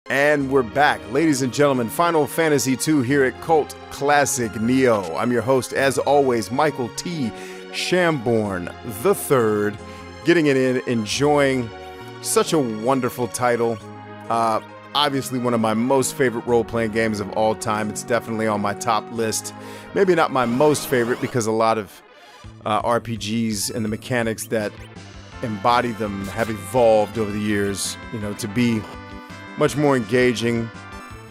And we're back. Ladies and gentlemen, Final Fantasy II here at Cult Classic Neo. I'm your host, as always, Michael T. Shamborn III, getting it in, enjoying such a wonderful title. Obviously one of my most favorite role-playing games of all time. It's definitely on my top list. Maybe not my most favorite because a lot of RPGs and the mechanics that embody them have evolved over the years, you know, to be much more engaging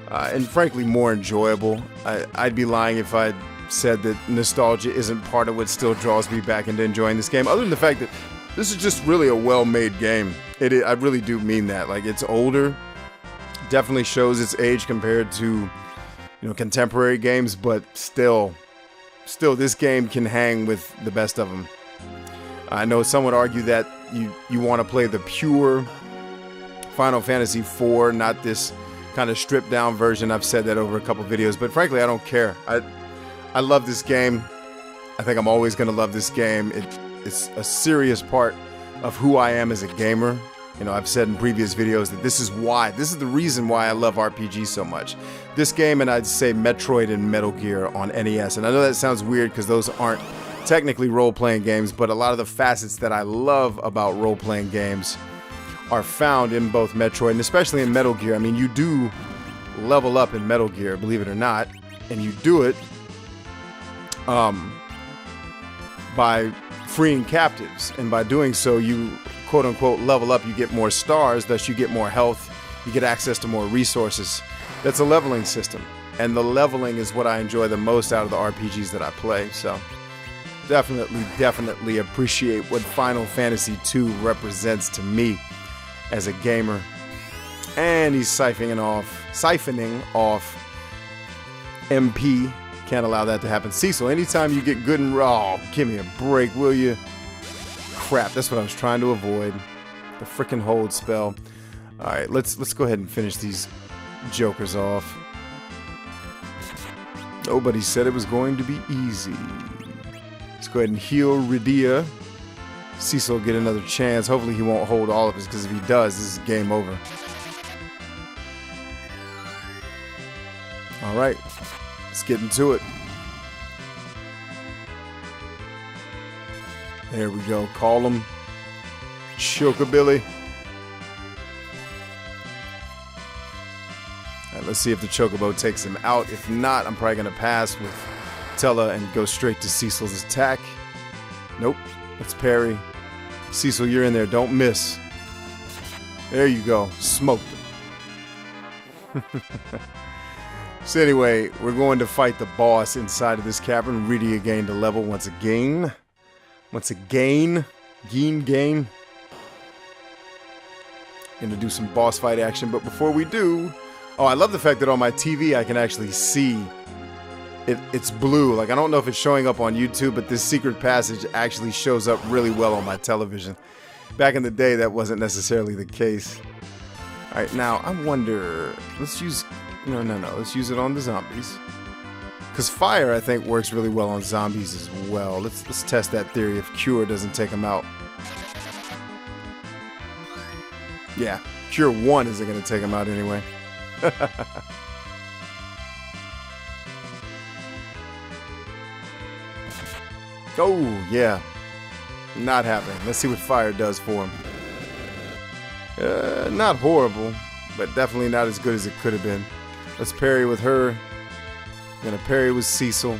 and frankly more enjoyable. I'd be lying if I said that nostalgia isn't part of what still draws me back into enjoying this game, other than the fact that this is just really a well-made game. I really do mean that. Like, it's older, definitely shows its age compared to, you know, contemporary games, but still this game can hang with the best of them. I know some would argue that you want to play the pure Final Fantasy IV, not this kind of stripped down version. I've said that over a couple videos, but frankly, I don't care. I love this game. I think I'm always going to love this game. It's a serious part of who I am as a gamer. You know, I've said in previous videos that this is the reason why I love RPGs so much. This game, and I'd say Metroid and Metal Gear on NES. And I know that sounds weird because those aren't technically role-playing games, but a lot of the facets that I love about role-playing games are found in both Metroid and especially in Metal Gear. I mean, you do level up in Metal Gear, believe it or not, and you do it by freeing captives, and by doing so you quote-unquote level up. You get more stars, thus you get more health, you get access to more resources. That's a leveling system, and the leveling is what I enjoy the most out of the RPGs that I play. So definitely appreciate what Final Fantasy II represents to me as a gamer. And he's siphoning off MP. Can't allow that to happen. Cecil, anytime you get good and raw, give me a break, will you? Crap, that's what I was trying to avoid. The frickin' hold spell. Alright, let's go ahead and finish these jokers off. Nobody said it was going to be easy. Let's go ahead and heal Rydia. Cecil will get another chance. Hopefully he won't hold all of us, because if he does, this is game over. Alright, let's get into it. There we go. Call him Chocobilly. Alright, let's see if the Chocobo takes him out. If not, I'm probably going to pass with Tella and go straight to Cecil's attack. Nope. Let's parry. Cecil, you're in there. Don't miss. There you go. Smoked him. So anyway, we're going to fight the boss inside of this cavern. Rydia gained a level once again. Gain. Gonna do some boss fight action, but before we do... Oh, I love the fact that on my TV I can actually see it's blue. Like, I don't know if it's showing up on YouTube, but this secret passage actually shows up really well on my television. Back in the day, that wasn't necessarily the case. Alright, now, I wonder... Let's use... No. Let's use it on the zombies. Because fire, I think, works really well on zombies as well. Let's test that theory if Cure doesn't take them out. Yeah, Cure 1 isn't going to take them out anyway. Oh, yeah. Not happening. Let's see what fire does for him. Not horrible, but definitely not as good as it could have been. Let's parry with her. We're going to parry with Cecil.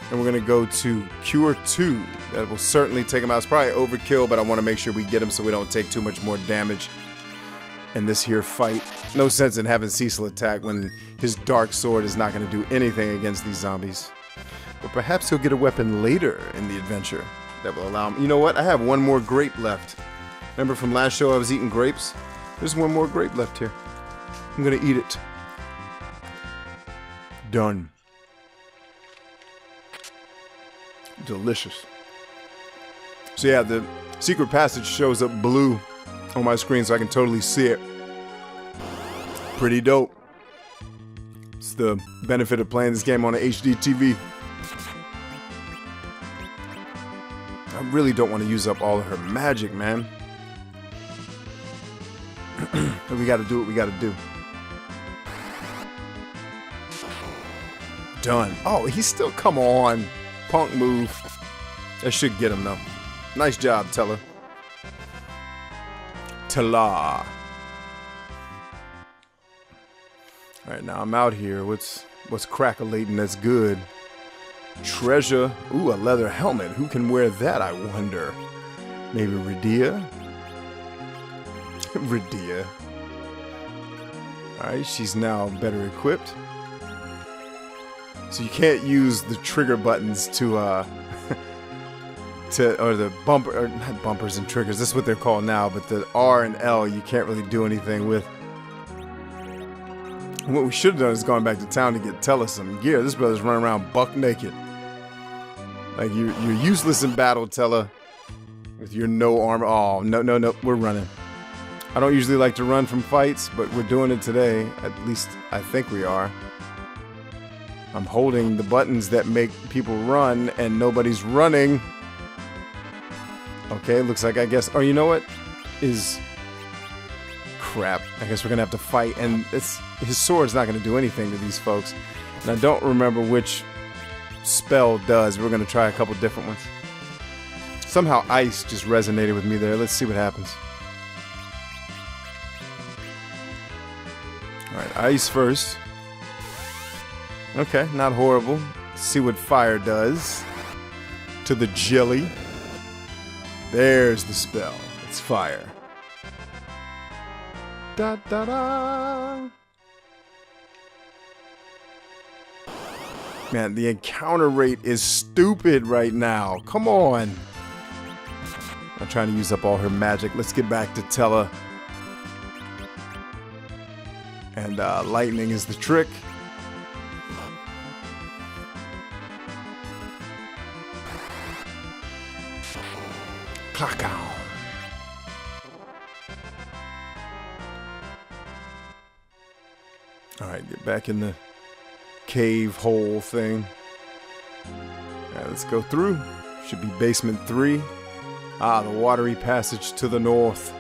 And we're going to go to Cure 2. That will certainly take him out. It's probably overkill, but I want to make sure we get him so we don't take too much more damage in this here fight. No sense in having Cecil attack when his dark sword is not going to do anything against these zombies. But perhaps he'll get a weapon later in the adventure that will allow him... You know what? I have one more grape left. Remember from last show I was eating grapes? There's one more grape left here. I'm going to eat it. Done. Delicious. So yeah, the secret passage shows up blue on my screen so I can totally see it. Pretty dope. It's the benefit of playing this game on an HD TV. I really don't want to use up all of her magic, man. But we gotta do what we gotta do. done. Oh, he's still... Come on. Punk move. That should get him, though. Nice job, Teller. Teller. Alright, now I'm out here. What's crackalating that's good? Treasure. Ooh, a leather helmet. Who can wear that, I wonder? Maybe Radia? Radia. Alright, she's now better equipped. So you can't use the trigger buttons to, or the bumper, or not bumpers and triggers, that's what they're called now, but the R and L you can't really do anything with. What we should have done is gone back to town to get Teller some gear. This brother's running around buck naked. Like, you're useless in battle, Teller. With your no armor. Oh, no, we're running. I don't usually like to run from fights, but we're doing it today. At least, I think we are. I'm holding the buttons that make people run, and nobody's running. Okay, looks like, I guess... Oh, you know what? Crap. I guess we're gonna have to fight, and his sword's not gonna do anything to these folks. And I don't remember which spell does. We're gonna try a couple different ones. Somehow ice just resonated with me there. Let's see what happens. Alright, ice first. Okay, not horrible. Let's see what fire does to the jelly. There's the spell. It's fire. Da da da. Man, the encounter rate is stupid right now. Come on. I'm trying to use up all her magic. Let's get back to Teller. And lightning is the trick. Clock out. Alright, get back in the cave hole thing. Alright, let's go through. Should be basement 3. Ah, the watery passage to the north.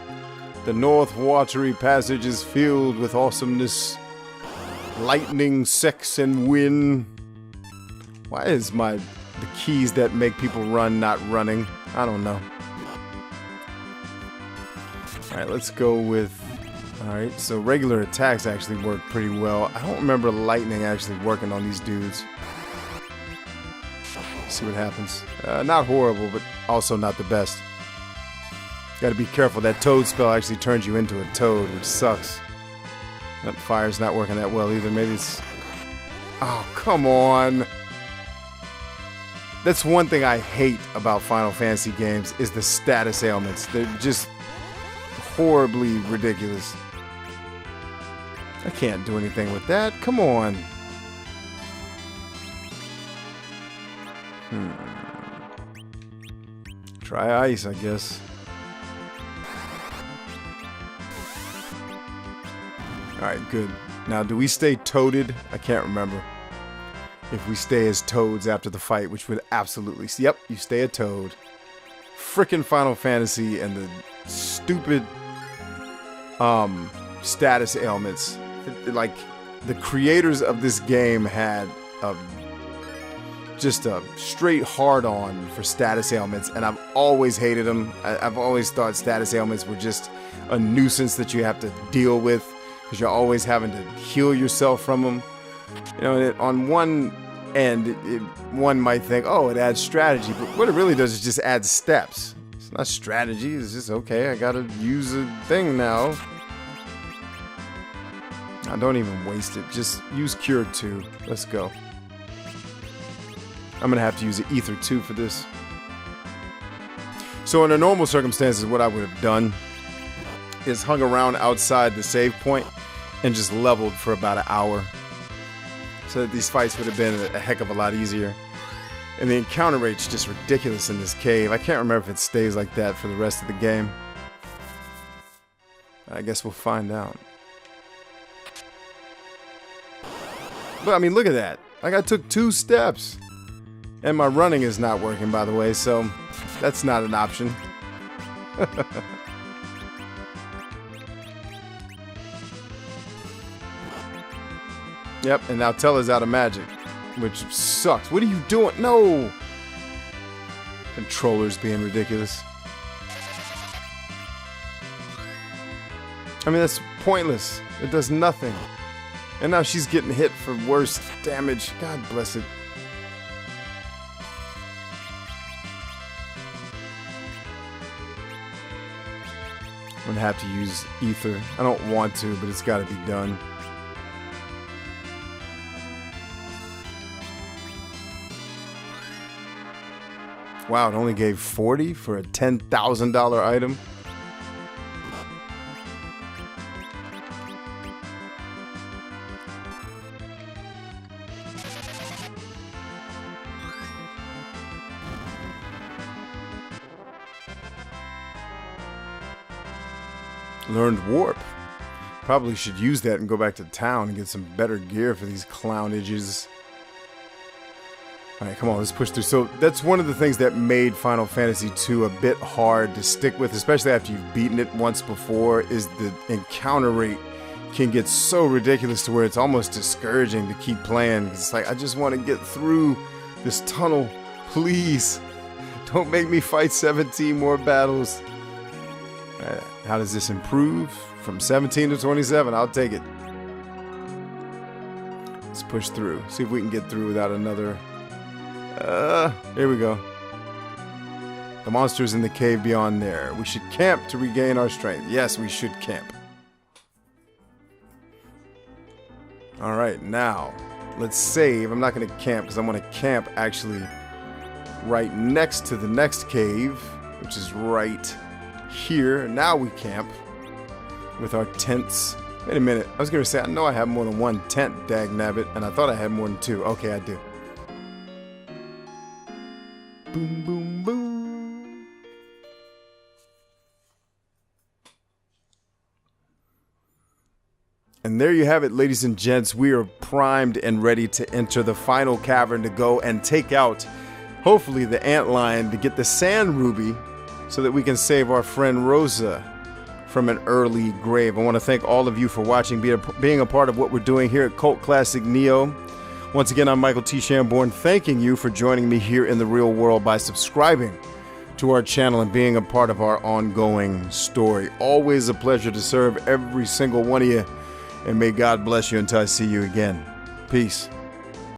The north watery passage is filled with awesomeness. Lightning, sex, and wind. Why is the keys that make people run not running? I don't know. Alright, let's go with... Alright, so regular attacks actually work pretty well. I don't remember lightning actually working on these dudes. Let's see what happens. Not horrible, but also not the best. Gotta be careful. That toad spell actually turns you into a toad, which sucks. That fire's not working that well either. Maybe it's... Oh, come on! That's one thing I hate about Final Fantasy games, is the status ailments. They're just horribly ridiculous. I can't do anything with that. Come on. Try ice, I guess. Alright, good. Now, do we stay toaded? I can't remember. If we stay as toads after the fight, which would absolutely... Yep, you stay a toad. Frickin' Final Fantasy and the stupid status ailments. Like, the creators of this game had just a straight hard-on for status ailments, and I've always hated them. I've always thought status ailments were just a nuisance that you have to deal with, because you're always having to heal yourself from them. You know, on one end, one might think, oh, it adds strategy, but what it really does is just add steps. It's not strategy, it's just, okay, I gotta use a thing now. Now, don't even waste it, just use Cure 2. Let's go. I'm gonna have to use an Ether 2 for this. So under normal circumstances, what I would have done is hung around outside the save point and just leveled for about an hour, so that these fights would have been a heck of a lot easier. And the encounter rate's just ridiculous in this cave. I can't remember if it stays like that for the rest of the game. I guess we'll find out. But I mean, look at that. Like, I took 2 steps. And my running is not working, by the way, so that's not an option. Yep, and now Teller's out of magic. which sucks. What are you doing? No! Controller's being ridiculous. I mean, that's pointless. It does nothing. And now she's getting hit for worse damage. God bless it. I'm gonna have to use Ether. I don't want to, but it's gotta be done. Wow, it only gave 40 for a $10,000 item. Learned Warp. Probably should use that and go back to town and get some better gear for these clownages. Alright, come on, let's push through. So that's one of the things that made Final Fantasy II a bit hard to stick with, especially after you've beaten it once before, is the encounter rate can get so ridiculous to where it's almost discouraging to keep playing. It's like, I just want to get through this tunnel. Please. Don't make me fight 17 more battles. How does this improve? From 17 to 27, I'll take it. Let's push through. See if we can get through without another... here we go. The monster's in the cave beyond there. We should camp to regain our strength. Yes, we should camp. Alright, now, let's save. I'm not going to camp because I want to camp actually right next to the next cave, which is right here. Now we camp with our tents. Wait a minute. I was going to say, I know I have more than one tent, dagnabbit, and I thought I had more than two. Okay, I do. Boom, boom, boom. And there you have it, ladies and gents. We are primed and ready to enter the final cavern to go and take out, hopefully, the antlion to get the sand ruby so that we can save our friend Rosa from an early grave. I want to thank all of you for watching, being a part of what we're doing here at Cult Classic Neo. Once again, I'm Michael T. Shamborn, thanking you for joining me here in the real world by subscribing to our channel and being a part of our ongoing story. Always a pleasure to serve every single one of you, and may God bless you until I see you again. Peace.